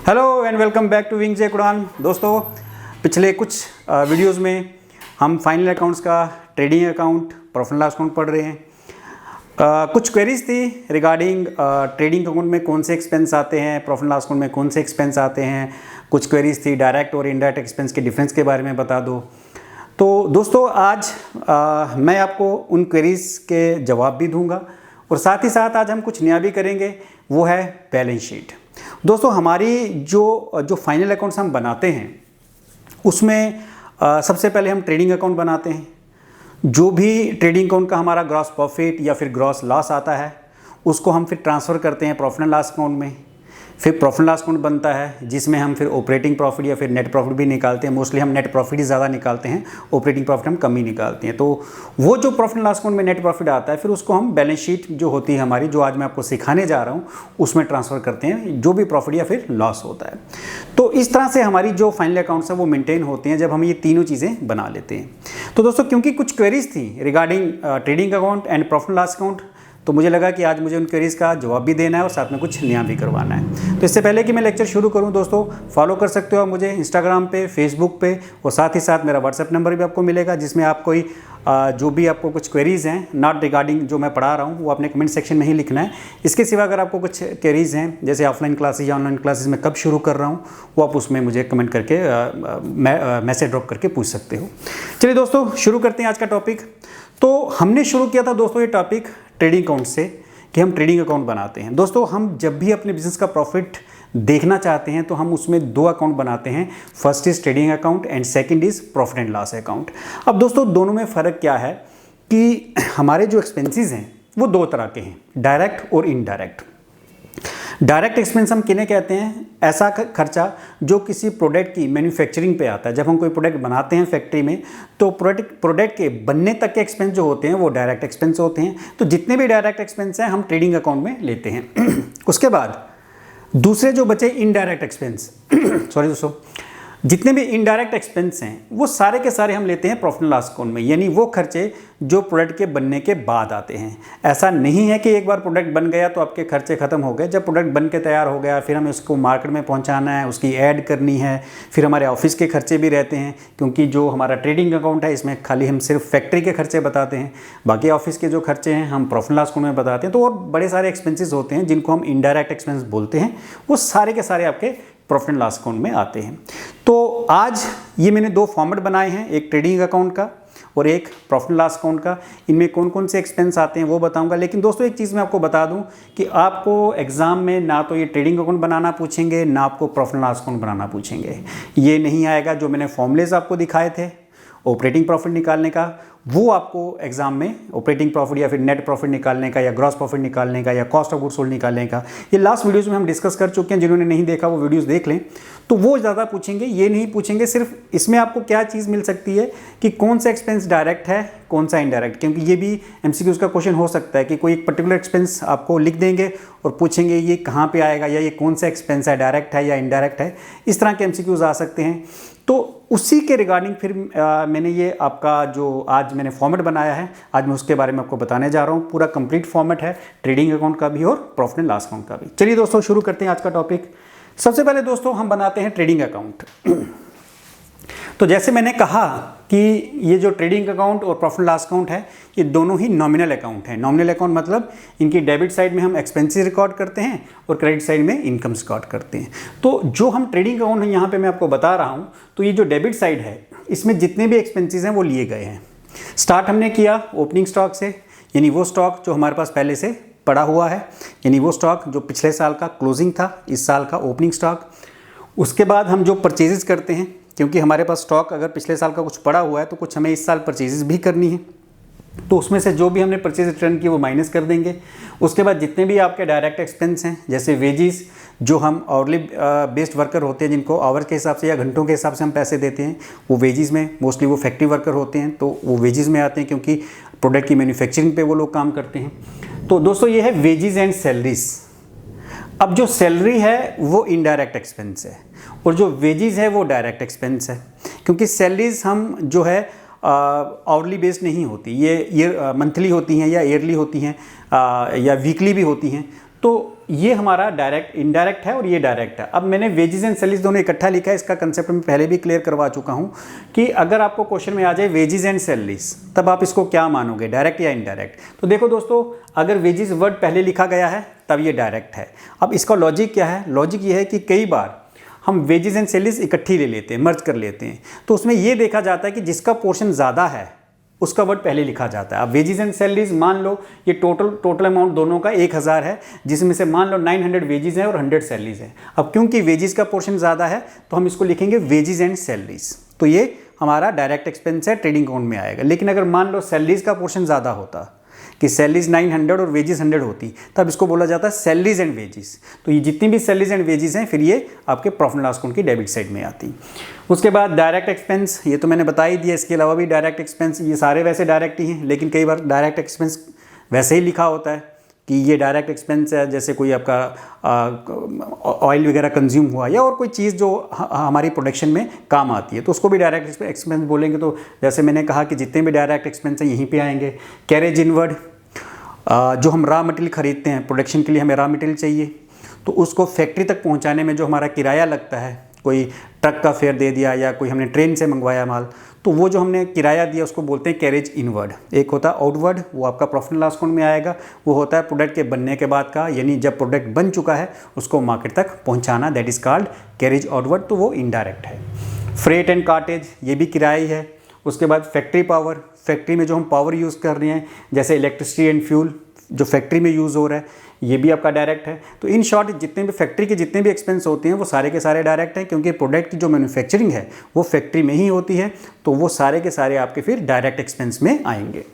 Hello and welcome back to wings Udaan. दोस्तों, पिछले कुछ वीडियोस में हम फाइनल अकाउंट्स का trading account, profit and loss account पढ़ रहे हैं। कुछ क्वेरीज थी रिगार्डिंग ट्रेडिंग अकाउंट में कौन से एक्सपेंस आते हैं, प्रॉफिट एंड लॉस अकाउंट में कौन से एक्सपेंस आते हैं। कुछ क्वेरीज थी डायरेक्ट और इनडायरेक्ट एक्सपेंस के डिफरेंस के बारे में बता दो। तो दोस्तों, आज मैं आपको उन क्वेरीज के जवाब भी दूंगा और साथ ही साथ आज हम कुछ नया भी करेंगे, वो है बैलेंस शीट। दोस्तों, हमारी जो फाइनल अकाउंट्स हम बनाते हैं उसमें सबसे पहले हम ट्रेडिंग अकाउंट बनाते हैं। जो भी ट्रेडिंग अकाउंट का हमारा ग्रॉस प्रॉफिट या फिर ग्रॉस लॉस आता है उसको हम फिर ट्रांसफ़र करते हैं प्रॉफिट एंड लॉस अकाउंट में। फिर प्रॉफिट एंड लॉस अकाउंट बनता है जिसमें हम फिर ऑपरेटिंग प्रॉफिट या फिर नेट प्रॉफिट भी निकालते हैं। मोस्टली हम नेट प्रॉफिट ही ज़्यादा निकालते हैं, ऑपरेटिंग प्रॉफिट हम कम ही निकालते हैं। तो वो जो प्रॉफिट एंड लॉस अकाउंट में नेट प्रॉफिट आता है फिर उसको हम बैलेंस शीट जो होती है हमारी, जो आज मैं आपको सिखाने जा रहा हूँ, उसमें ट्रांसफ़र करते हैं जो भी प्रॉफिट या फिर लॉस होता है। तो इस तरह से हमारी जो फाइनल अकाउंट्स हैं वो मेंटेन होते हैं जब हम ये तीनों चीज़ें बना लेते हैं। तो दोस्तों, क्योंकि कुछ क्वेरीज थी regarding trading account and profit and loss account, तो मुझे लगा कि आज मुझे उन क्वेरीज का जवाब भी देना है और साथ में कुछ नया भी करवाना है। तो इससे पहले कि मैं लेक्चर शुरू करूं दोस्तों, फॉलो कर सकते हो आप मुझे इंस्टाग्राम पे, फेसबुक पे, और साथ ही साथ मेरा व्हाट्सएप नंबर भी आपको मिलेगा जिसमें आप कोई जो भी आपको कुछ क्वेरीज़ हैं नॉट रिगार्डिंग जो मैं पढ़ा रहा हूँ वो आपने कमेंट सेक्शन में ही लिखना है। इसके सिवा अगर आपको कुछ क्वेरीज़ हैं जैसे ऑफलाइन क्लासेज या ऑनलाइन क्लासेज में कब शुरू कर रहा हूँ वो आप उसमें मुझे कमेंट करके मैसेज ड्रॉप करके पूछ सकते हो। चलिए दोस्तों, शुरू करते हैं आज का टॉपिक। तो हमने शुरू किया था दोस्तों ये टॉपिक ट्रेडिंग अकाउंट से कि हम ट्रेडिंग अकाउंट बनाते हैं। दोस्तों, हम जब भी अपने बिजनेस का प्रॉफिट देखना चाहते हैं तो हम उसमें दो अकाउंट बनाते हैं। First is trading account and second is profit and loss account. अब दोस्तों, दोनों में फ़र्क क्या है कि हमारे जो एक्सपेंसेस हैं वो दो तरह के हैं, डायरेक्ट और इनडायरेक्ट। डायरेक्ट एक्सपेंस हम किन्हें कहते हैं? ऐसा खर्चा जो किसी प्रोडक्ट की मैन्युफैक्चरिंग पे आता है। जब हम कोई प्रोडक्ट बनाते हैं फैक्ट्री में तो प्रोडक्ट के बनने तक के एक्सपेंस जो होते हैं वो डायरेक्ट एक्सपेंस होते हैं। तो जितने भी डायरेक्ट एक्सपेंस हैं हम ट्रेडिंग अकाउंट में लेते हैं। उसके बाद दूसरे जो बचे इनडायरेक्ट एक्सपेंस सॉरी दोस्तों, जितने भी इनडायरेक्ट एक्सपेंस हैं वो सारे के सारे हम लेते हैं प्रॉफिट एंड लॉस अकाउंट में, यानी वो खर्चे जो प्रोडक्ट के बनने के बाद आते हैं। ऐसा नहीं है कि एक बार प्रोडक्ट बन गया तो आपके खर्चे खत्म हो गए। जब प्रोडक्ट बन के तैयार हो गया फिर हमें उसको मार्केट में पहुंचाना है, उसकी ऐड करनी है, फिर हमारे ऑफिस के खर्चे भी रहते हैं, क्योंकि जो हमारा ट्रेडिंग अकाउंट है इसमें खाली हम सिर्फ फैक्ट्री के खर्चे बताते हैं, बाकी ऑफिस के जो खर्चे हैं हम प्रॉफिट एंड लॉस अकाउंट में बताते हैं। तो और बड़े सारे एक्सपेंसेस होते हैं जिनको हम इनडायरेक्ट एक्सपेंस बोलते हैं, वो सारे के सारे आपके प्रॉफिट एंड लॉस अकाउंट में आते हैं। तो आज ये मैंने दो फॉर्मेट बनाए हैं, एक ट्रेडिंग अकाउंट का और एक प्रॉफिट एंड लॉस अकाउंट का। इनमें कौन कौन से एक्सपेंस आते हैं वो बताऊंगा। लेकिन दोस्तों, एक चीज़ मैं आपको बता दूं कि आपको एग्जाम में ना तो ये ट्रेडिंग अकाउंट बनाना पूछेंगे ना आपको प्रॉफिट एंड लॉस अकाउंट बनाना पूछेंगे। ये नहीं आएगा। जो मैंने फॉर्मूलेज आपको दिखाए थे ऑपरेटिंग प्रॉफिट निकालने का, वो आपको एग्जाम में ऑपरेटिंग प्रॉफिट या फिर नेट प्रॉफिट निकालने का या ग्रॉस प्रॉफिट निकालने का या कॉस्ट ऑफ गुड्स सोल्ड निकालने का, ये लास्ट वीडियोस में हम डिस्कस कर चुके हैं। जिन्होंने नहीं देखा वो वीडियोस देख लें। तो वो ज़्यादा पूछेंगे, ये नहीं पूछेंगे। सिर्फ इसमें आपको क्या चीज़ मिल सकती है कि कौन सा एक्सपेंस डायरेक्ट है, कौन सा इनडायरेक्ट, क्योंकि ये भी एमसीक्यूज़ का क्वेश्चन हो सकता है कि कोई एक पर्टिकुलर एक्सपेंस आपको लिख देंगे और पूछेंगे ये कहाँ पे आएगा या ये कौन सा एक्सपेंस है, डायरेक्ट है या इनडायरेक्ट है। इस तरह के एमसीक्यूज़ आ सकते हैं। तो उसी के रिगार्डिंग फिर मैंने ये आपका जो आज मैंने फॉर्मेट बनाया है, आज मैं उसके बारे में आपको बताने जा रहा हूँ। पूरा कंप्लीट फॉर्मेट है ट्रेडिंग अकाउंट का भी और प्रॉफिट एंड लॉस अकाउंट का भी। चलिए दोस्तों, शुरू करते हैं आज का टॉपिक। सबसे पहले दोस्तों हम बनाते हैं ट्रेडिंग अकाउंट। तो जैसे मैंने कहा कि ये जो ट्रेडिंग अकाउंट और प्रॉफिट एंड लॉस अकाउंट है ये दोनों ही नॉमिनल अकाउंट है। नॉमिनल अकाउंट मतलब इनकी डेबिट साइड में हम एक्सपेंसेस रिकॉर्ड करते हैं और क्रेडिट साइड में इनकम रिकॉर्ड करते हैं। तो जो हम ट्रेडिंग अकाउंट है यहाँ पे मैं आपको बता रहा हूँ, तो ये जो डेबिट साइड है इसमें जितने भी एक्सपेंसेस हैं वो लिए गए हैं। स्टार्ट हमने किया ओपनिंग स्टॉक से, यानी वो स्टॉक जो हमारे पास पहले से पड़ा हुआ है, यानी वो स्टॉक जो पिछले साल का क्लोजिंग था, इस साल का ओपनिंग स्टॉक। उसके बाद हम जो परचेजेस करते हैं, क्योंकि हमारे पास स्टॉक अगर पिछले साल का कुछ पड़ा हुआ है तो कुछ हमें इस साल परचेजेस भी करनी है, तो उसमें से जो भी हमने परचेज रिटर्न किए वो माइनस कर देंगे। उसके बाद जितने भी आपके डायरेक्ट एक्सपेंस हैं जैसे वेजेस, जो हम आवरली बेस्ड वर्कर होते हैं जिनको आवर के हिसाब से या घंटों के हिसाब से हम पैसे देते हैं, वो वेजेस में, मोस्टली वो फैक्ट्री वर्कर होते हैं तो वो वेजेस में आते हैं क्योंकि प्रोडक्ट की मैन्युफैक्चरिंग पे वो लोग काम करते हैं। तो दोस्तों ये है वेजेस एंड सैलरीज। अब जो सैलरी है वो इनडायरेक्ट एक्सपेंस है और जो वेजेस है वो डायरेक्ट एक्सपेंस है, क्योंकि सैलरीज हम जो है आवरली बेस्ड नहीं होती, ये मंथली होती हैं या ईयरली होती हैं या वीकली भी होती हैं। तो ये हमारा डायरेक्ट इनडायरेक्ट है और ये डायरेक्ट है। अब मैंने वेजेस एंड सैलरीज दोनों इकट्ठा लिखा है, इसका कंसेप्ट मैं पहले भी क्लियर करवा चुका हूँ कि अगर आपको क्वेश्चन में आ जाए वेजेस एंड सैलरीज, तब आप इसको क्या मानोगे, डायरेक्ट या इनडायरेक्ट। तो देखो दोस्तों, अगर वेजेस वर्ड पहले लिखा गया है तब ये डायरेक्ट है। अब इसका लॉजिक क्या है, लॉजिक ये है कि कई बार हम वेजेस एंड सैलरीज इकट्ठी ले लेते हैं, मर्ज कर लेते हैं, तो उसमें ये देखा जाता है कि जिसका पोर्शन ज़्यादा है उसका वर्ड पहले लिखा जाता है। अब वेजेस एंड सैलरीज मान लो ये टोटल अमाउंट दोनों का 1000 है, जिसमें से मान लो 900 वेजेस हैं और 100 सैलरीज है। अब क्योंकि वेजेस का पोर्शन ज़्यादा है तो हम इसको लिखेंगे वेजेस एंड सैलरीज, तो ये हमारा डायरेक्ट एक्सपेंस है, ट्रेडिंग अकाउंट में आएगा। लेकिन अगर मान लो सैलरीज का पोर्शन ज़्यादा होता कि सैलरीज 900 और वेजेस 100 होती, तब इसको बोला जाता है सैलरीज एंड वेजेस। तो ये जितनी भी सैलरीज एंड वेजेस हैं फिर ये आपके प्रॉफिट लॉस अकाउंट की डेबिट साइड में आती। उसके बाद डायरेक्ट एक्सपेंस, ये तो मैंने बता ही दिया। इसके अलावा भी डायरेक्ट एक्सपेंस, ये सारे वैसे डायरेक्ट ही हैं, लेकिन कई बार डायरेक्ट एक्सपेंस वैसे ही लिखा होता है कि ये डायरेक्ट एक्सपेंस है, जैसे कोई आपका ऑयल वगैरह कंज्यूम हुआ या और कोई चीज़ जो हमारी प्रोडक्शन में काम आती है, तो उसको भी डायरेक्ट एक्सपेंस बोलेंगे। तो जैसे मैंने कहा कि जितने भी डायरेक्ट एक्सपेंस हैं यहीं पे आएंगे। कैरेज इनवर्ड, जो हम रॉ मटेरियल खरीदते हैं, प्रोडक्शन के लिए हमें रॉ मटेरियल चाहिए, तो उसको फैक्ट्री तक पहुंचाने में जो हमारा किराया लगता है, कोई ट्रक का फेयर दे दिया या कोई हमने ट्रेन से मंगवाया माल, तो वो जो हमने किराया दिया उसको बोलते हैं कैरेज इनवर्ड। एक होता है आउटवर्ड, वो आपका प्रॉफिट एंड लॉस अकाउंट में आएगा, वो होता है प्रोडक्ट के बनने के बाद का, यानी जब प्रोडक्ट बन चुका है उसको मार्केट तक पहुंचाना, that is called carriage outward, तो वो इनडायरेक्ट है। फ्रेट एंड कार्टेज, ये भी किराया ही है। उसके बाद फैक्ट्री पावर, फैक्ट्री में जो हम पावर यूज़ कर रहे हैं, जैसे इलेक्ट्रिसिटी एंड फ्यूल जो फैक्ट्री में यूज़ हो रहा है, ये भी आपका डायरेक्ट है। तो इन शॉर्ट जितने भी फैक्ट्री के जितने भी एक्सपेंस होते हैं वो सारे के सारे डायरेक्ट हैं, क्योंकि प्रोडक्ट की जो मैन्युफैक्चरिंग है वो फैक्ट्री में ही होती है, तो वो सारे के सारे आपके फिर डायरेक्ट एक्सपेंस में आएंगे।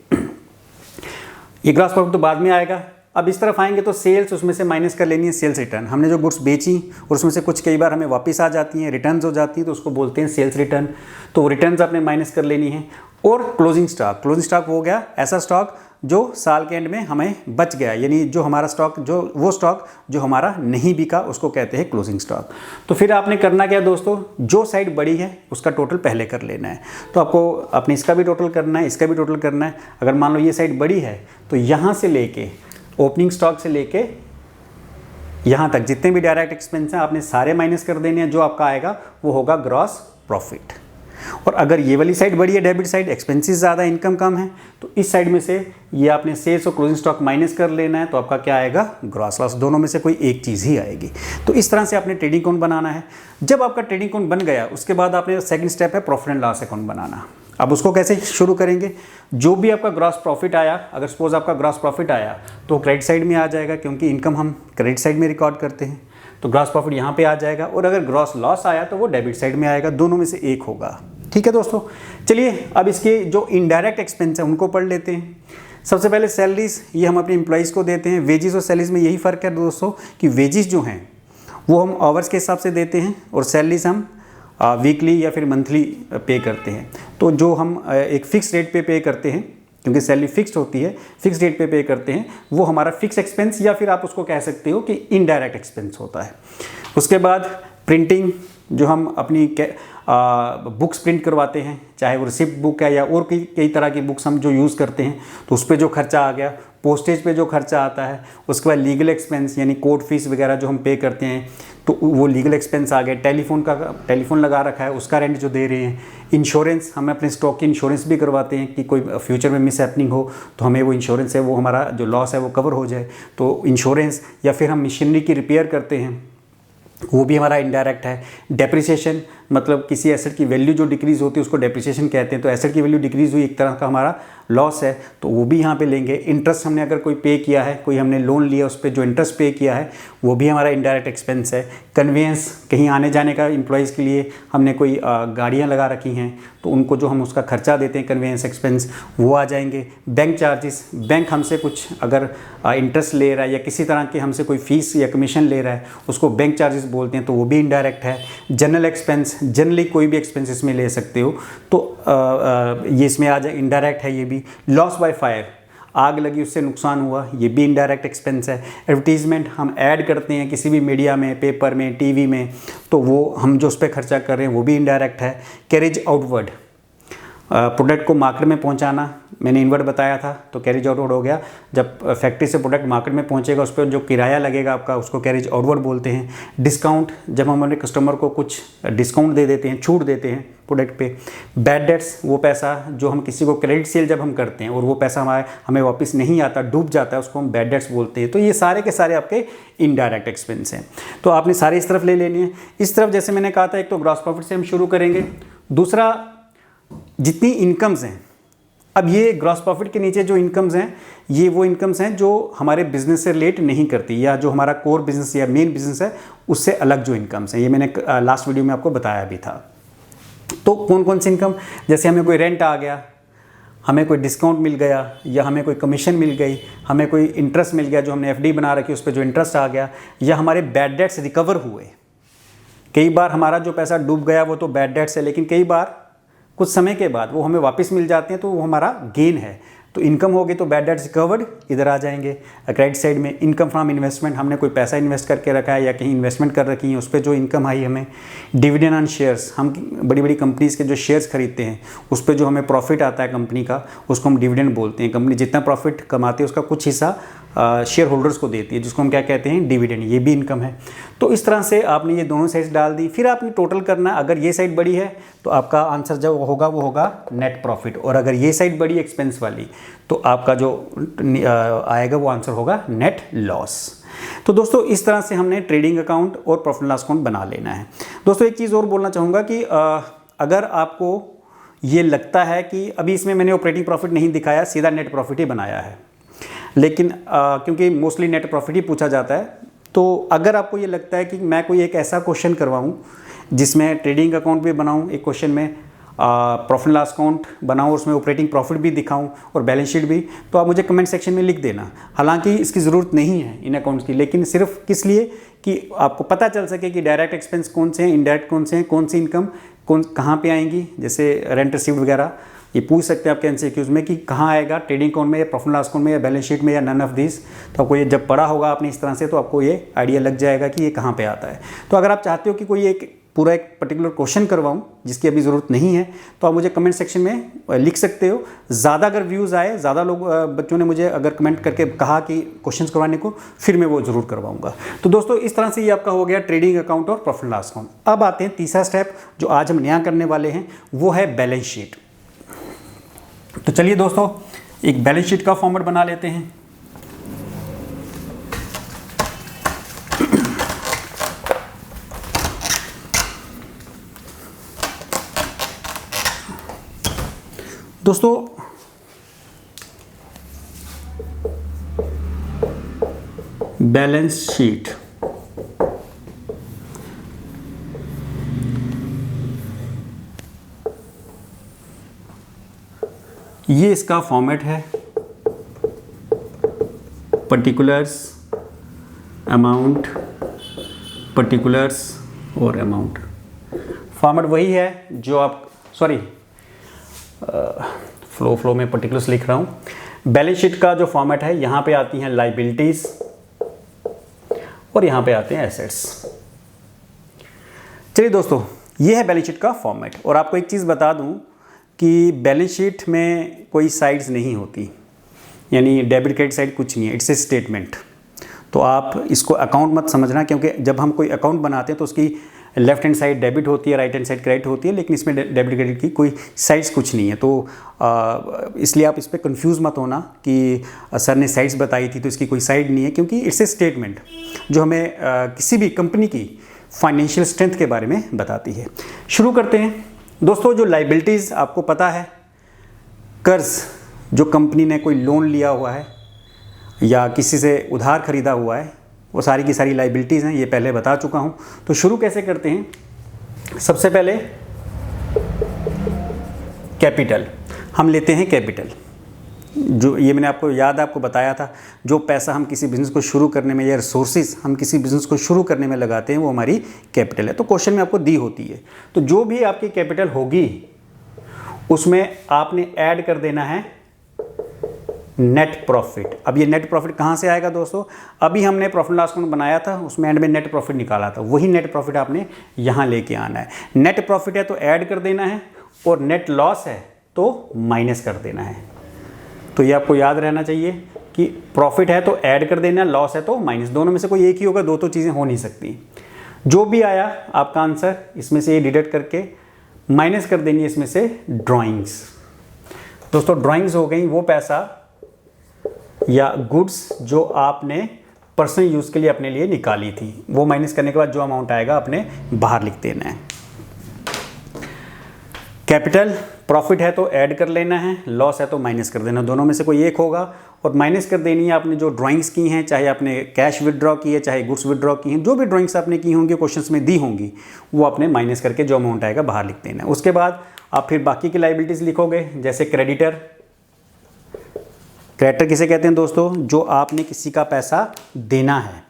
ये ग्रॉस प्रॉफिट तो बाद में आएगा। अब इस तरफ आएंगे तो सेल्स, उसमें से माइनस कर लेनी है सेल्स रिटर्न। हमने जो गुड्स बेची और उसमें से कुछ कई बार हमें वापस आ जाती हैं, रिटर्न्स हो जाती हैं, तो उसको बोलते हैं सेल्स रिटर्न। तो रिटर्न्स आपने माइनस कर लेनी है। और क्लोजिंग स्टॉक, क्लोजिंग स्टॉक हो गया ऐसा स्टॉक जो साल के एंड में हमें बच गया, यानी जो हमारा स्टॉक, जो वो स्टॉक जो हमारा नहीं बिका उसको कहते हैं क्लोजिंग स्टॉक। तो फिर आपने करना क्या दोस्तों, जो साइड बड़ी है उसका टोटल पहले कर लेना है। तो आपको अपने इसका भी टोटल करना है, इसका भी टोटल करना है। अगर मान लो ये साइड बड़ी है तो यहाँ से लेके ओपनिंग स्टॉक से लेके यहाँ तक जितने भी डायरेक्ट एक्सपेंस हैं आपने सारे माइनस कर देने हैं, जो आपका आएगा वो होगा ग्रॉस प्रॉफिट। और अगर ये वाली साइड बड़ी है, डेबिट साइड, एक्सपेंसेस ज़्यादा, इनकम कम है, तो इस साइड में से ये आपने सेल्स और क्लोजिंग स्टॉक माइनस कर लेना है, तो आपका क्या आएगा, ग्रॉस लॉस। दोनों में से कोई एक चीज़ ही आएगी। तो इस तरह से आपने ट्रेडिंग अकाउंट बनाना है। जब आपका ट्रेडिंग अकाउंट बन गया उसके बाद आपने सेकंड स्टेप है प्रॉफिट एंड लॉस अकाउंट बनाना। अब उसको कैसे शुरू करेंगे, जो भी आपका ग्रॉस प्रॉफिट आया, अगर सपोज आपका ग्रॉस प्रॉफिट आया तो क्रेडिट साइड में आ जाएगा, क्योंकि इनकम हम क्रेडिट साइड में रिकॉर्ड करते हैं, तो ग्रॉस प्रॉफिट यहाँ पे आ जाएगा। और अगर ग्रॉस लॉस आया तो वो डेबिट साइड में आएगा, दोनों में से एक होगा। ठीक है दोस्तों, चलिए अब इसके जो इनडायरेक्ट एक्सपेंस है उनको पढ़ लेते हैं। सबसे पहले सैलरीज, ये हम अपने एम्प्लॉइज़ को देते हैं। वेजेस और सैलरीज में यही फ़र्क है दोस्तों कि वेजेस जो हैं वो हम आवर्स के हिसाब से देते हैं और सैलरीज हम वीकली या फिर मंथली पे करते हैं। तो जो हम एक फ़िक्स रेट पे करते हैं, क्योंकि सैलरी फिक्स्ड होती है, फिक्स रेट पे करते हैं, वो हमारा फिक्स एक्सपेंस या फिर आप उसको कह सकते हो कि इनडायरेक्ट एक्सपेंस होता है। उसके बाद प्रिंटिंग, जो हम अपनी बुक्स प्रिंट करवाते हैं, चाहे वो रिसिप्ट बुक है या और कई तरह की बुक्स हम जो यूज़ करते हैं, तो उस पर जो खर्चा आ गया, पोस्टेज पे जो खर्चा आता है, उसके बाद लीगल एक्सपेंस यानी कोर्ट फीस वगैरह जो हम पे करते हैं तो वो लीगल एक्सपेंस आ गए। टेलीफोन लगा रखा है उसका रेंट जो दे रहे हैं। इंश्योरेंस, हम अपने स्टॉक की इंश्योरेंस भी करवाते हैं कि कोई फ्यूचर में मिस हैपनिंग हो तो हमें वो इंश्योरेंस है वो हमारा जो लॉस है वो कवर हो जाए, तो इंश्योरेंस। या फिर हम मशीनरी की रिपेयर करते हैं, वो भी हमारा इनडायरेक्ट है। डेप्रिसिएशन, मतलब किसी एसेट की वैल्यू जो डिक्रीज़ होती है उसको डेप्रिसिएशन कहते हैं, तो एसेट की वैल्यू डिक्रीज़ हुई, एक तरह का हमारा लॉस है, तो वो भी यहाँ पे लेंगे। इंटरेस्ट हमने अगर कोई पे किया है, कोई हमने लोन लिया उस पर जो इंटरेस्ट पे किया है वो भी हमारा इनडायरेक्ट एक्सपेंस है। कन्वेंस, कहीं आने जाने का एम्प्लॉयज़ के लिए हमने कोई गाड़ियाँ लगा रखी हैं तो उनको जो हम उसका खर्चा देते हैं कन्वेंस एक्सपेंस, वो आ जाएंगे। बैंक चार्जेस, बैंक हमसे कुछ अगर इंटरेस्ट ले रहा है या किसी तरह के हमसे कोई फ़ीस या कमीशन ले रहा है उसको बैंक चार्जेस बोलते हैं, तो वो भी इनडायरेक्ट है। जनरल एक्सपेंस, जनरली कोई भी एक्सपेंस इसमें ले सकते हो, तो ये इसमें आ जाए, इनडायरेक्ट है ये भी। लॉस बाय फायर, आग लगी उससे नुकसान हुआ, ये भी इनडायरेक्ट एक्सपेंस है। एडवर्टीजमेंट, हम ऐड करते हैं किसी भी मीडिया में, पेपर में, टीवी में, तो वो हम जो उस पर खर्चा कर रहे हैं वो भी इनडायरेक्ट है। कैरेज आउटवर्ड, प्रोडक्ट को मार्केट में पहुंचाना, मैंने इनवर्ट बताया था, तो कैरेज आउटवर्ड हो गया। जब फैक्ट्री से प्रोडक्ट मार्केट में पहुंचेगा, उस पर जो किराया लगेगा आपका, उसको कैरेज आउटवर्ड बोलते हैं। डिस्काउंट, जब हम अपने कस्टमर को कुछ डिस्काउंट दे देते हैं, छूट देते हैं प्रोडक्ट पे। बैड डेट्स, वो पैसा जो हम किसी को क्रेडिट सेल जब हम करते हैं और वो पैसा हमें वापस नहीं आता, डूब जाता है, उसको हम बैड डेट्स बोलते हैं। तो ये सारे के सारे आपके इनडायरेक्ट एक्सपेंस हैं। तो आपने सारे इस तरफ ले लेनी है। इस तरफ जैसे मैंने कहा था, एक तो ग्रॉस प्रॉफिट से हम शुरू करेंगे, दूसरा जितनी इनकम्स हैं। अब ये ग्रॉस प्रॉफिट के नीचे जो इनकम्स हैं, ये वो इनकम्स हैं जो हमारे बिजनेस से रिलेट नहीं करती, या जो हमारा कोर बिजनेस या मेन बिजनेस है उससे अलग जो इनकम्स हैं। ये मैंने लास्ट वीडियो में आपको बताया भी था। तो कौन कौन सी इनकम, जैसे हमें कोई रेंट आ गया, हमें कोई डिस्काउंट मिल गया, या हमें कोई कमीशन मिल गई, हमें कोई इंटरेस्ट मिल गया, जो हमने एफडी बना रखी उस पर जो इंटरेस्ट आ गया, या हमारे बैड डेट्स रिकवर हुए। कई बार हमारा जो पैसा डूब गया वो तो बैड डेट्स है, लेकिन कई बार कुछ समय के बाद वो हमें वापस मिल जाते हैं, तो वो हमारा गेन है। तो इनकम होगी तो बैड डेट्स रिकवर्ड इधर आ जाएंगे। क्रेडिट साइड में इनकम फ्रॉम इन्वेस्टमेंट, हमने कोई पैसा इन्वेस्ट करके रखा है या कहीं इन्वेस्टमेंट कर रखी है, उस पर जो इनकम आई हमें। डिविडेंड ऑन शेयर्स, हम बड़ी बड़ी कंपनीज़ के जो शेयर्स खरीदते हैं उस पर जो हमें प्रॉफिट आता है कंपनी का, उसको हम डिविडेंड बोलते हैं। कंपनी जितना प्रॉफिट कमाती है उसका कुछ हिस्सा शेयर होल्डर्स को देती है, जिसको हम क्या कहते हैं, डिविडेंड। ये भी इनकम है। तो इस तरह से आपने ये दोनों साइड्स डाल दी, फिर आपने टोटल करना। अगर ये साइड बड़ी है तो आपका आंसर जो होगा वो होगा नेट प्रॉफिट, और अगर ये साइड बड़ी एक्सपेंस वाली तो आपका जो आएगा वो आंसर होगा नेट लॉस। तो दोस्तों इस तरह से हमने ट्रेडिंग अकाउंट और प्रॉफिट लॉस अकाउंट बना लेना है। दोस्तों एक चीज़ और बोलना चाहूँगा कि अगर आपको ये लगता है कि अभी इसमें मैंने ऑपरेटिंग प्रॉफिट नहीं दिखाया, सीधा नेट प्रॉफिट ही बनाया है, लेकिन क्योंकि मोस्टली नेट प्रॉफिट ही पूछा जाता है, तो अगर आपको ये लगता है कि मैं कोई एक ऐसा क्वेश्चन करवाऊँ जिसमें ट्रेडिंग अकाउंट भी बनाऊँ, एक क्वेश्चन में प्रॉफिट लॉस अकाउंट बनाऊँ, उसमें ऑपरेटिंग प्रॉफिट भी दिखाऊँ और बैलेंस शीट भी, तो आप मुझे कमेंट सेक्शन में लिख देना। हालांकि इसकी ज़रूरत नहीं है इन अकाउंट्स की, लेकिन सिर्फ किस लिए कि आपको पता चल सके कि डायरेक्ट एक्सपेंस कौन से हैं, इनडायरेक्ट कौन से हैं, कौन सी इनकम कहाँ पे आएंगी। जैसे रेंट रिसीव्ड वगैरह ये पूछ सकते हैं आपके एमसीक्यूज में कि कहाँ आएगा, ट्रेडिंग अकाउंट में या प्रॉफिट लॉस अकाउंट में या बैलेंस शीट में या नन ऑफ दिस। तो आपको ये जब पढ़ा होगा आपने इस तरह से, तो आपको ये आइडिया लग जाएगा कि ये कहाँ पे आता है। तो अगर आप चाहते हो कि कोई एक पूरा एक पर्टिकुलर क्वेश्चन करवाऊँ जिसकी अभी ज़रूरत नहीं है, तो आप मुझे कमेंट सेक्शन में लिख सकते हो। ज़्यादा अगर व्यूज़ आए, ज़्यादा लोग बच्चों ने मुझे अगर कमेंट करके कहा कि क्वेश्चंस करवाने को, फिर मैं वो ज़रूर करवाऊंगा। तो दोस्तों इस तरह से ये आपका हो गया ट्रेडिंग अकाउंट और प्रॉफिट लॉस अकाउंट। अब आते हैं तीसरा स्टेप जो आज हम नया करने वाले हैं, वो है बैलेंस शीट। तो चलिए दोस्तों एक बैलेंस शीट का फॉर्मेट बना लेते हैं। दोस्तों बैलेंस शीट ये इसका फॉर्मेट है, पर्टिकुलर्स, अमाउंट, पर्टिकुलर्स और अमाउंट। फॉर्मेट वही है जो आप, सॉरी फ्लो में पर्टिकुलर्स लिख रहा हूँ। बैलेंस शीट का जो फॉर्मेट है, यहाँ पे आती हैं लाइबिलिटीज और यहाँ पे आते हैं एसेट्स। चलिए दोस्तों ये है बैलेंस शीट का फॉर्मेट। और आपको एक चीज़ बता दूँ कि बैलेंस शीट में कोई साइड्स नहीं होती, यानी डेबिट क्रेडिट साइड कुछ नहीं है, इट्स ए स्टेटमेंट। तो आप इसको अकाउंट मत समझना, क्योंकि जब हम कोई अकाउंट बनाते हैं तो उसकी लेफ्ट हैंड साइड डेबिट होती है, राइट हैंड साइड क्रेडिट होती है, लेकिन इसमें डेबिट क्रेडिट की कोई साइड्स कुछ नहीं है। तो इसलिए आप इस पर कंफ्यूज मत होना कि सर ने साइड्स बताई थी तो इसकी कोई साइड नहीं है, क्योंकि इट्स ए स्टेटमेंट जो हमें किसी भी कंपनी की फाइनेंशियल स्ट्रेंथ के बारे में बताती है। शुरू करते हैं दोस्तों। जो लाइबिलिटीज़ आपको पता है, कर्ज जो कंपनी ने कोई लोन लिया हुआ है या किसी से उधार खरीदा हुआ है, वो सारी की सारी लाइबिलिटीज़ हैं, ये पहले बता चुका हूँ। तो शुरू कैसे करते हैं, सबसे पहले कैपिटल हम लेते हैं। कैपिटल जो ये मैंने आपको बताया था, जो पैसा हम किसी बिज़नेस को शुरू करने में या रिसोर्सेज हम किसी बिज़नेस को शुरू करने में लगाते हैं वो हमारी कैपिटल है। तो क्वेश्चन में आपको दी होती है, तो जो भी आपकी कैपिटल होगी उसमें आपने ऐड कर देना है नेट प्रॉफिट। अब ये नेट प्रॉफिट कहाँ से आएगा दोस्तों, अभी हमने प्रॉफिट लॉस अकाउंट बनाया था, उसमें एंड में नेट प्रॉफिट निकाला था, वही नेट प्रॉफिट आपने यहाँ लेके आना है। नेट प्रॉफिट है तो ऐड कर देना है, और नेट लॉस है तो माइनस कर देना है। तो ये आपको याद रहना चाहिए कि प्रॉफिट है तो ऐड कर देना, लॉस है तो माइनस, दोनों में से कोई एक ही होगा, दो तो चीज़ें हो नहीं सकती। जो भी आया आपका आंसर इसमें से ये डिडक्ट करके माइनस कर देनी है इसमें से ड्राइंग्स। दोस्तों ड्राइंग्स हो गई वो पैसा या गुड्स जो आपने पर्सनल यूज़ के लिए अपने लिए निकाली थी, वो माइनस करने के बाद जो अमाउंट आएगा आपने बाहर लिख देना है। कैपिटल प्रॉफिट है तो ऐड कर लेना है, लॉस है तो माइनस कर देना, दोनों में से कोई एक होगा और माइनस कर देनी है आपने जो ड्राइंग्स की हैं, चाहे आपने कैश विदड्रॉ की है चाहे गुड्स विदड्रॉ की हैं, जो भी ड्राइंग्स आपने की होंगी क्वेश्चंस में दी होंगी वो आपने माइनस करके जो अमाउंट आएगा बाहर लिख देना है। उसके बाद आप फिर बाकी की लाइबिलिटीज़ लिखोगे, जैसे क्रेडिटर। क्रेडिटर किसे कहते हैं दोस्तों? जो आपने किसी का पैसा देना है,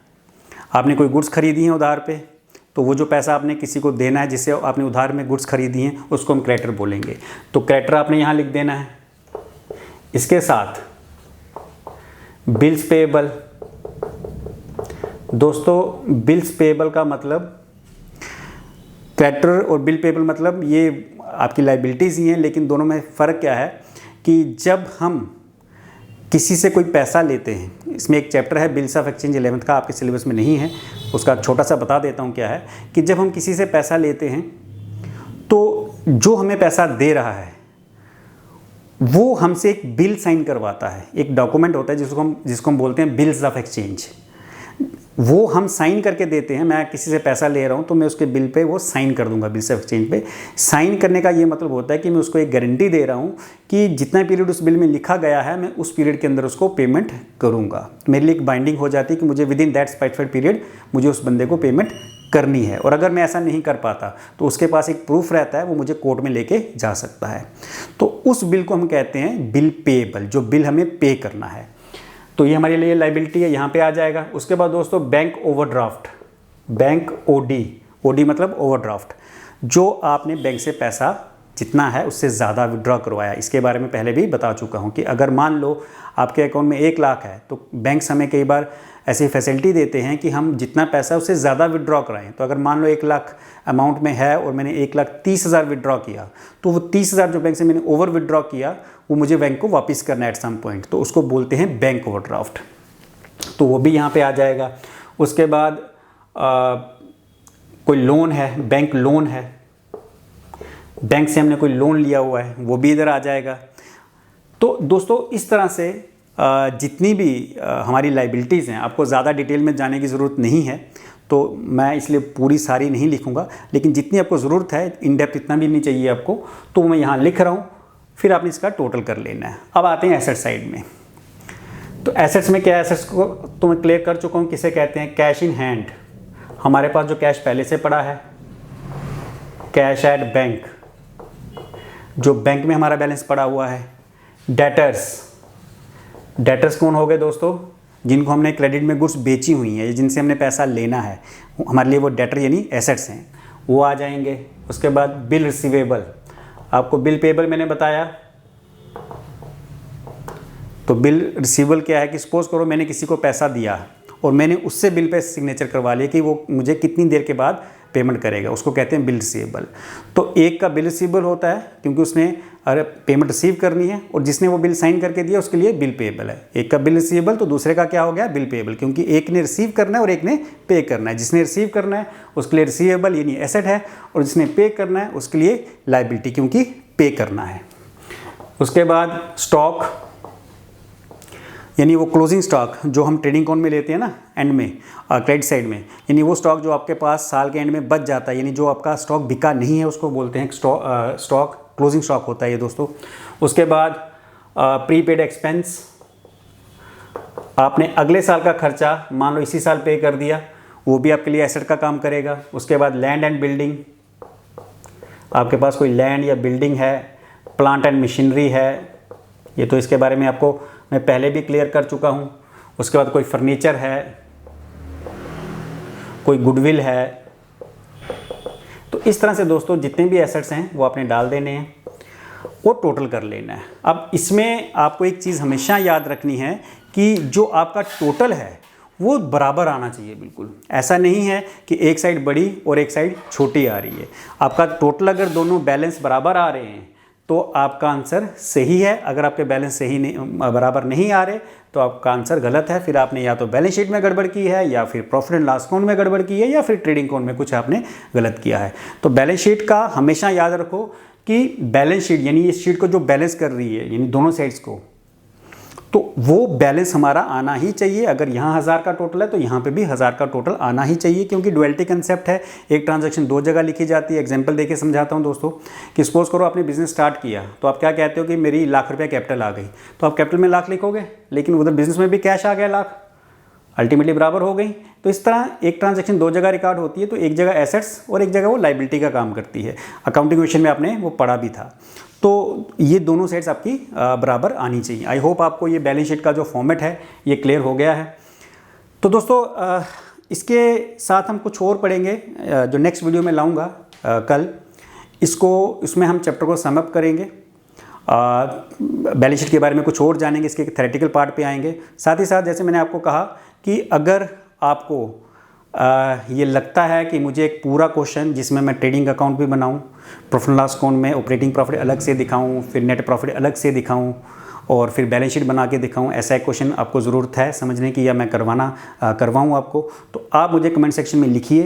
आपने कोई गुड्स खरीदी हैं उधार पे, तो वो जो पैसा आपने किसी को देना है जिससे आपने उधार में गुड्स खरीदी हैं उसको हम क्रेडिटर बोलेंगे। तो क्रेडिटर आपने यहाँ लिख देना है। इसके साथ बिल्स पेएबल। दोस्तों बिल्स पेएबल का मतलब, क्रेडिटर और बिल पेएबल मतलब ये आपकी लाइबिलिटीज़ ही हैं, लेकिन दोनों में फ़र्क क्या है कि जब हम किसी से कोई पैसा लेते हैं, इसमें एक चैप्टर है बिल्स ऑफ एक्सचेंज 11th का, आपके सिलेबस में नहीं है, उसका छोटा सा बता देता हूँ क्या है कि जब हम किसी से पैसा लेते हैं तो जो हमें पैसा दे रहा है वो हमसे एक बिल साइन करवाता है, एक डॉक्यूमेंट होता है जिसको हम बोलते हैं बिल्स ऑफ एक्सचेंज। वो हम साइन करके देते हैं। मैं किसी से पैसा ले रहा हूँ तो मैं उसके बिल पे वो साइन कर दूंगा, बिल्स ऑफ एक्सचेंज पे। साइन करने का ये मतलब होता है कि मैं उसको एक गारंटी दे रहा हूँ कि जितना पीरियड उस बिल में लिखा गया है मैं उस पीरियड के अंदर उसको पेमेंट करूँगा। मेरे लिए एक बाइंडिंग हो जाती है कि मुझे with in that specified period मुझे उस बंदे को पेमेंट करनी है, और अगर मैं ऐसा नहीं कर पाता तो उसके पास एक प्रूफ रहता है, वो मुझे कोर्ट में लेके जा सकता है। तो उस बिल को हम कहते हैं बिल पेएबल, जो बिल हमें पे करना है। तो ये हमारे लिए लाइबिलिटी है, यहाँ पे आ जाएगा। उसके बाद दोस्तों bank overdraft, bank OD, OD मतलब ओवरड्राफ्ट, जो आपने बैंक से पैसा जितना है उससे ज़्यादा विड्रॉ करवाया। इसके बारे में पहले भी बता चुका हूँ कि अगर मान लो आपके अकाउंट में 1 लाख है तो बैंक हमें कई बार ऐसी फैसिलिटी देते हैं कि हम जितना पैसा उससे ज़्यादा विड्रॉ कराएं। तो अगर मान लो 1 लाख अमाउंट में है और मैंने 1,30,000 विड्रॉ किया, तो वो 30,000 जो बैंक से मैंने ओवर विड्रॉ किया वो मुझे बैंक को वापस करना है एट सम पॉइंट, तो उसको बोलते हैं बैंक ओवरड्राफ्ट। तो वो भी यहाँ पे आ जाएगा। उसके बाद कोई लोन है, बैंक लोन है, बैंक से हमने कोई लोन लिया हुआ है, वो भी इधर आ जाएगा। तो दोस्तों इस तरह से जितनी भी हमारी लाइबिलिटीज़ हैं, आपको ज़्यादा डिटेल में जाने की ज़रूरत नहीं है, तो मैं इसलिए पूरी सारी नहीं लिखूंगा, लेकिन जितनी आपको ज़रूरत है, इन डेप्थ इतना भी नहीं चाहिए आपको, तो मैं यहाँ लिख रहा हूँ, फिर आपने इसका टोटल कर लेना है। अब आते हैं एसेट साइड में। तो एसेट्स में क्या है, एसेट्स को तो मैं क्लियर कर चुका हूँ किसे कहते हैं। कैश इन हैंड, हमारे पास जो कैश पहले से पड़ा है, कैश एट बैंक, जो बैंक में हमारा बैलेंस पड़ा हुआ है। डेटर्स, डेटर्स कौन हो गए दोस्तों? जिनको हमने क्रेडिट में गुड्स बेची हुई हैं, जिनसे हमने पैसा लेना है, हमारे लिए वो डेटर यानी एसेट्स हैं, वो आ जाएंगे। उसके बाद बिल रिसीवेबल, आपको बिल पेएबल मैंने बताया। तो बिल रिसीवेबल क्या है कि सपोज करो मैंने किसी को पैसा दिया और मैंने उससे बिल पे सिग्नेचर करवा लिया कि वो मुझे कितनी देर के बाद पेमेंट करेगा, उसको कहते हैं बिल रिसीवेबल। तो एक का बिल रिसीवेबल होता है क्योंकि उसने पेमेंट रिसीव करनी है, और जिसने वो बिल साइन करके दिया उसके लिए बिल पेएबल है। एक का बिल रिसीवेबल तो दूसरे का क्या हो गया, बिल पेएबल, क्योंकि एक ने रिसीव करना है और एक ने पे करना है। जिसने रिसीव करना है उसके लिए रिसीवेबल यानी एसेट है, और जिसने पे करना है उसके लिए लाइबिलिटी, क्योंकि पे करना है। उसके बाद स्टॉक यानी वो क्लोजिंग स्टॉक जो हम ट्रेडिंग अकाउंट में लेते हैं ना एंड में, क्रेडिट साइड में, यानी वो स्टॉक जो आपके पास साल के एंड में बच जाता है, यानी जो आपका स्टॉक बिका नहीं है उसको बोलते हैं स्टॉक, क्लोजिंग स्टॉक होता है ये दोस्तों। उसके बाद प्रीपेड एक्सपेंस, आपने अगले साल का खर्चा मान लो इसी साल पे कर दिया, वो भी आपके लिए एसेट का काम करेगा। उसके बाद लैंड एंड बिल्डिंग, आपके पास कोई लैंड या बिल्डिंग है, प्लांट एंड मशीनरी है, ये तो इसके बारे में आपको मैं पहले भी क्लियर कर चुका हूँ। उसके बाद कोई फर्नीचर है, कोई गुडविल है। तो इस तरह से दोस्तों जितने भी एसेट्स हैं वो आपने डाल देने हैं और टोटल कर लेना है। अब इसमें आपको एक चीज़ हमेशा याद रखनी है कि जो आपका टोटल है वो बराबर आना चाहिए। बिल्कुल ऐसा नहीं है कि एक साइड बड़ी और एक साइड छोटी आ रही है। आपका टोटल अगर दोनों बैलेंस बराबर आ रहे हैं तो आपका आंसर सही है। अगर आपके बैलेंस सही नहीं बराबर नहीं आ रहे तो आपका आंसर गलत है। फिर आपने या तो बैलेंस शीट में गड़बड़ की है, या फिर प्रॉफिट एंड लॉस अकाउंट में गड़बड़ की है, या फिर ट्रेडिंग अकाउंट में कुछ आपने गलत किया है। तो बैलेंस शीट का हमेशा याद रखो कि बैलेंस शीट यानी इस शीट को जो बैलेंस कर रही है यानी दोनों साइड्स को, तो वो बैलेंस हमारा आना ही चाहिए। अगर यहाँ 1000 का टोटल है तो यहाँ पे भी 1000 का टोटल आना ही चाहिए, क्योंकि डुअलिटी कंसेप्ट है। एक ट्रांजैक्शन दो जगह लिखी जाती है। एग्जांपल देके समझाता हूँ दोस्तों कि सपोज करो आपने बिजनेस स्टार्ट किया, तो आप क्या कहते हो कि मेरी लाख रुपया कैपिटल आ गई, तो आप कैपिटल में लाख लिखोगे, लेकिन उधर बिजनेस में भी कैश आ गया लाख, अल्टीमेटली बराबर हो गई। तो इस तरह एक ट्रांजैक्शन दो जगह रिकॉर्ड होती है, तो एक जगह एसेट्स और एक जगह वो लाइबिलिटी का काम करती है। अकाउंटिंग क्वेश्चन में आपने वो पढ़ा भी था। तो ये दोनों साइड्स आपकी बराबर आनी चाहिए। आई होप आपको ये बैलेंस शीट का जो फॉर्मेट है ये क्लियर हो गया है। तो दोस्तों इसके साथ हम कुछ और पढ़ेंगे जो नेक्स्ट वीडियो में लाऊंगा कल। इसमें हम चैप्टर को समअप करेंगे, बैलेंस शीट के बारे में कुछ और जानेंगे, इसके थ्योरेटिकल पार्ट पे आएंगे। साथ ही साथ जैसे मैंने आपको कहा कि अगर आपको ये लगता है कि मुझे एक पूरा क्वेश्चन जिसमें मैं ट्रेडिंग अकाउंट भी बनाऊं, प्रॉफिट एंड लॉस अकाउंट में ऑपरेटिंग प्रॉफिट अलग से दिखाऊं, फिर नेट प्रॉफिट अलग से दिखाऊं और फिर बैलेंस शीट बना के दिखाऊं, ऐसा एक क्वेश्चन आपको ज़रूरत है समझने की, या मैं करवाऊँ आपको, तो आप मुझे कमेंट सेक्शन में लिखिए,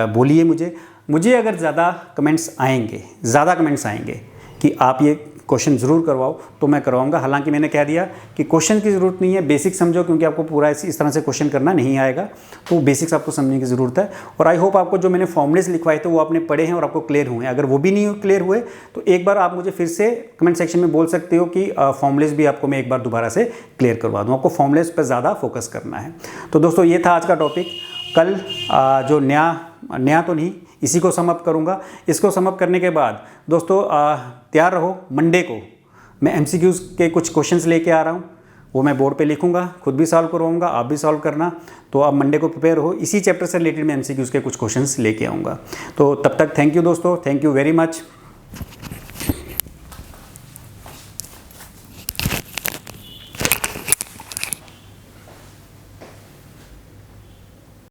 बोलिए मुझे अगर ज़्यादा कमेंट्स आएंगे कि आप ये क्वेश्चन ज़रूर करवाओ तो मैं करवाऊंगा। हालांकि मैंने कह दिया कि क्वेश्चन की ज़रूरत नहीं है, बेसिक समझो, क्योंकि आपको पूरा इस तरह से क्वेश्चन करना नहीं आएगा, तो बेसिक्स आपको समझने की ज़रूरत है। और आई होप आपको जो मैंने फॉर्मूलेस लिखवाए थे वो आपने पढ़े हैं और आपको क्लियर हुए हैं। अगर वो भी नहीं क्लियर हुए तो एक बार आप मुझे फिर से कमेंट सेक्शन में बोल सकते हो कि फॉर्मूलेस भी आपको मैं एक बार दोबारा से क्लियर करवा दूँ। आपको फॉर्मूलेस पर ज़्यादा फोकस करना है। तो दोस्तों ये था आज का टॉपिक। कल जो नया तो नहीं, इसी को समअप करूँगा। इसको समअप करने के बाद दोस्तों तैयार रहो, मंडे को मैं MCQs के कुछ क्वेश्चंस लेके आ रहा हूँ, वो मैं बोर्ड पे लिखूंगा, खुद भी सॉल्व करवाऊंगा, आप भी सॉल्व करना। तो आप मंडे को प्रिपेयर हो, इसी चैप्टर से रिलेटेड मैं MCQs के कुछ क्वेश्चंस लेके आऊँगा। तो तब तक थैंक यू दोस्तों, थैंक यू वेरी मच।